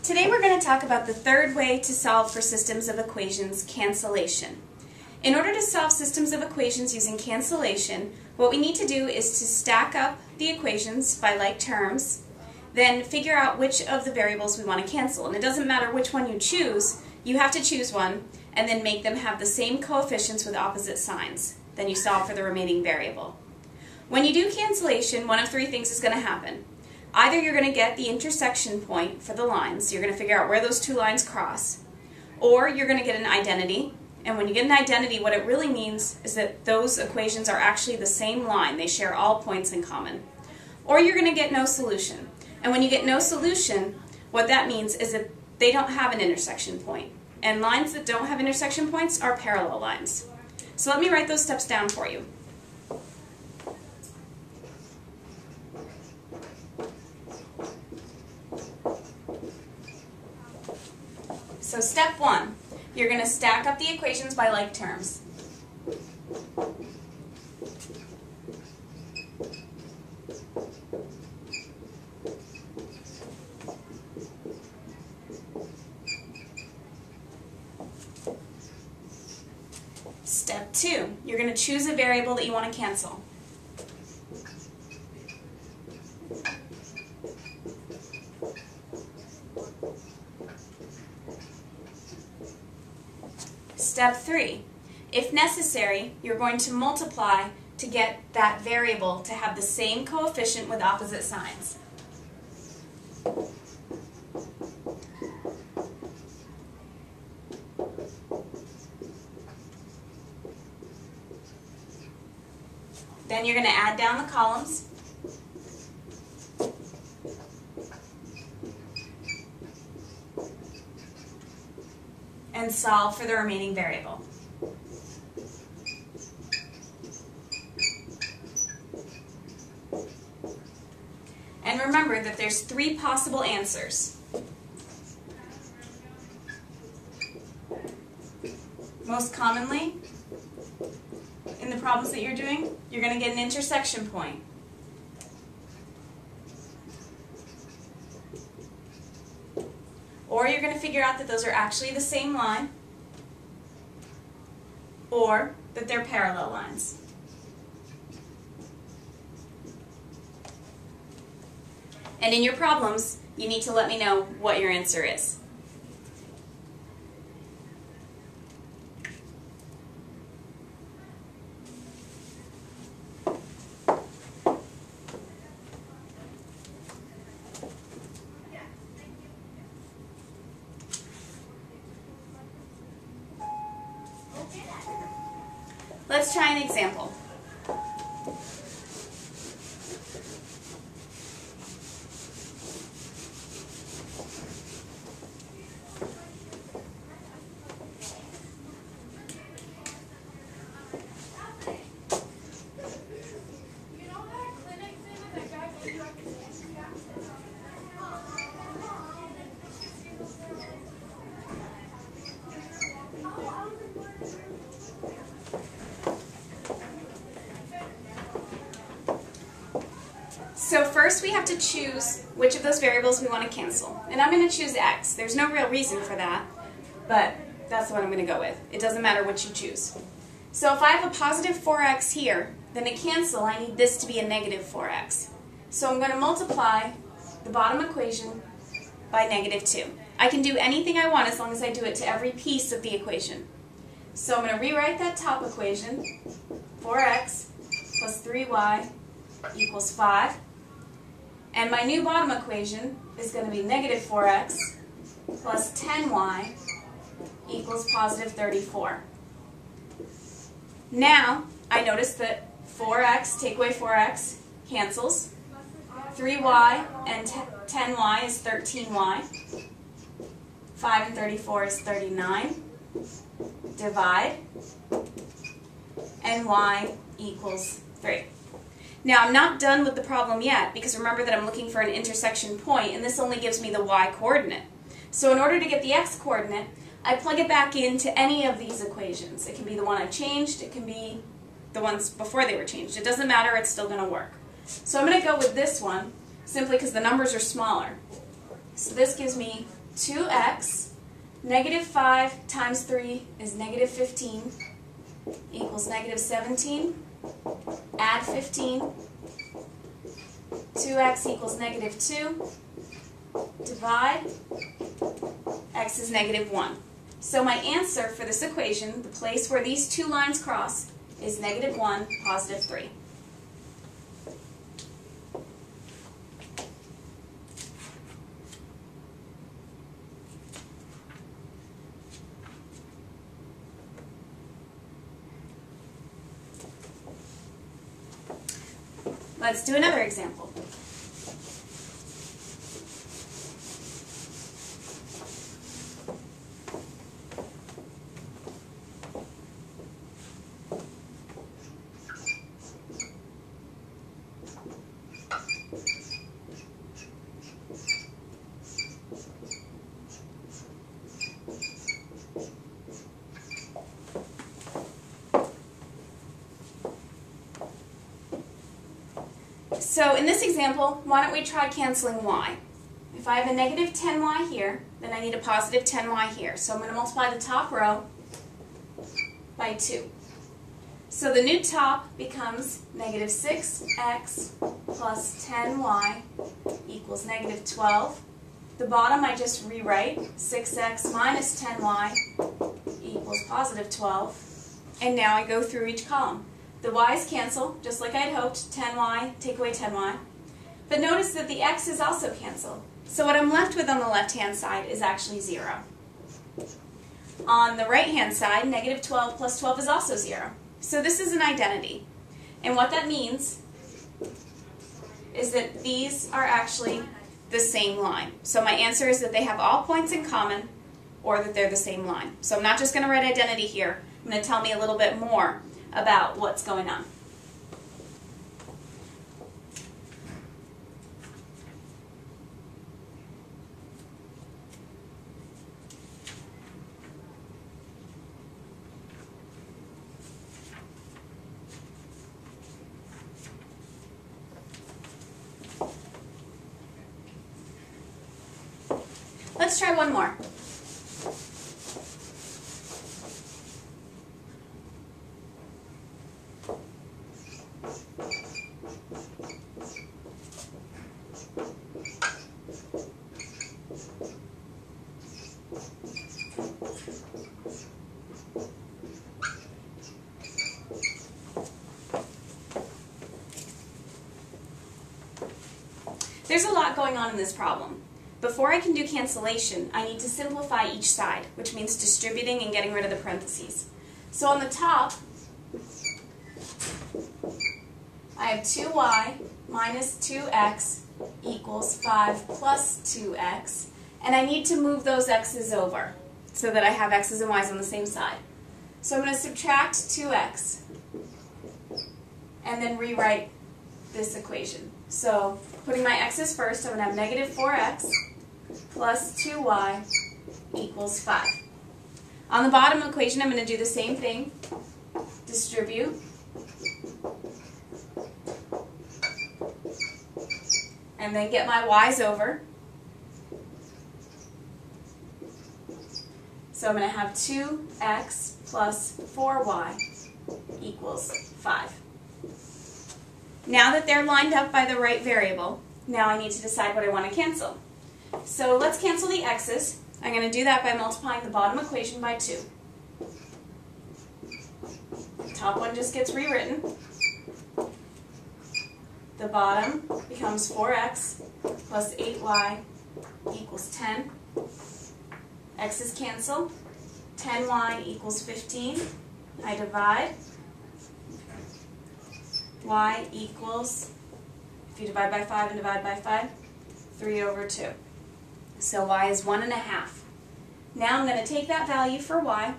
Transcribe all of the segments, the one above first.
Today we're going to talk about the third way to solve for systems of equations, cancellation. In order to solve systems of equations using cancellation, what we need to do is to stack up the equations by like terms, then figure out which of the variables we want to cancel. And it doesn't matter which one you choose, you have to choose one and then make them have the same coefficients with opposite signs. Then you solve for the remaining variable. When you do cancellation, one of three things is going to happen. Either you're going to get the intersection point for the lines, you're going to figure out where those two lines cross, or you're going to get an identity. And when you get an identity, what it really means is that those equations are actually the same line. They share all points in common. Or you're going to get no solution. And when you get no solution, what that means is that they don't have an intersection point. And lines that don't have intersection points are parallel lines. So let me write those steps down for you. So step one, you're going to stack up the equations by like terms. Step two, you're going to choose a variable that you want to cancel. Step three, if necessary, you're going to multiply to get that variable to have the same coefficient with opposite signs. Then you're going to add down the columns. And solve for the remaining variable. And remember that there's three possible answers. Most commonly, in the problems that you're doing, you're going to get an intersection point. Or you're going to figure out that those are actually the same line, or that they're parallel lines. And in your problems, you need to let me know what your answer is. Let's try an example. So first we have to choose which of those variables we want to cancel. And I'm going to choose x. There's no real reason for that, but that's the one I'm going to go with. It doesn't matter what you choose. So if I have a positive 4x here, then to cancel I need this to be a negative 4x. So I'm going to multiply the bottom equation by negative 2. I can do anything I want as long as I do it to every piece of the equation. So I'm going to rewrite that top equation, 4x plus 3y equals 5. And my new bottom equation is going to be negative 4x plus 10y equals positive 34. Now, I notice that 4x, take away 4x, cancels. 3y and 10y is 13y. 5 and 34 is 39. Divide. And y equals 3. Now, I'm not done with the problem yet, because remember that I'm looking for an intersection point, and this only gives me the y-coordinate. So in order to get the x-coordinate, I plug it back into any of these equations. It can be the one I've changed, it can be the ones before they were changed. It doesn't matter, it's still going to work. So I'm going to go with this one, simply because the numbers are smaller. So this gives me 2x, negative 5 times 3 is negative 15, equals negative 17, add 15, 2x equals negative 2, divide, x is negative 1. So my answer for this equation, the place where these two lines cross, is negative 1, positive 3. Let's do another example. So in this example, why don't we try canceling y? If I have a negative 10y here, then I need a positive 10y here. So I'm going to multiply the top row by 2. So the new top becomes negative 6x plus 10y equals negative 12. The bottom I just rewrite, 6x minus 10y equals positive 12. And now I go through each column. The y's cancel, just like I'd hoped, 10y, take away 10y. But notice that the x's also cancel. So what I'm left with on the left-hand side is actually 0. On the right-hand side, negative 12 plus 12 is also 0. So this is an identity. And what that means is that these are actually the same line. So my answer is that they have all points in common, or that they're the same line. So I'm not just going to write identity here. I'm going to tell me a little bit more about what's going on. Let's try one more. There's a lot going on in this problem. Before I can do cancellation, I need to simplify each side, which means distributing and getting rid of the parentheses. So on the top, I have 2y minus 2x equals 5 plus 2x, and I need to move those x's over so that I have x's and y's on the same side. So I'm going to subtract 2x and then rewrite this equation. So putting my x's first, I'm going to have negative 4x plus 2y equals 5. On the bottom equation, I'm going to do the same thing. Distribute. And then get my y's over. So I'm going to have 2x plus 4y equals 5. Now that they're lined up by the right variable, now I need to decide what I want to cancel. So let's cancel the x's. I'm going to do that by multiplying the bottom equation by 2. The top one just gets rewritten. The bottom becomes 4x plus 8y equals 10. X's cancel. 10y equals 15. I divide. Y equals, if you divide by 5 and divide by 5, 3 over 2. So y is 1.5. Now I'm going to take that value for y,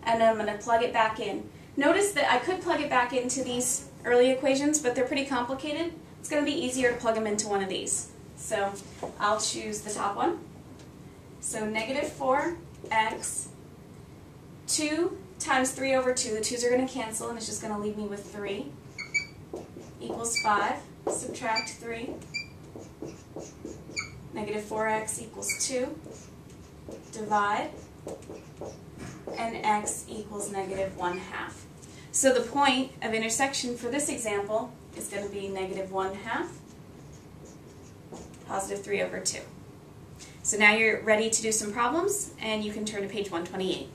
and I'm going to plug it back in. Notice that I could plug it back into these early equations, but they're pretty complicated. It's going to be easier to plug them into one of these. So I'll choose the top one. So negative 4x, 2 times 3 over 2. The 2's are going to cancel, and it's just going to leave me with 3. Equals 5, subtract 3, negative 4x equals 2, divide, and x equals negative 1/2. So the point of intersection for this example is going to be negative 1/2, positive 3/2. So now you're ready to do some problems, and you can turn to page 128.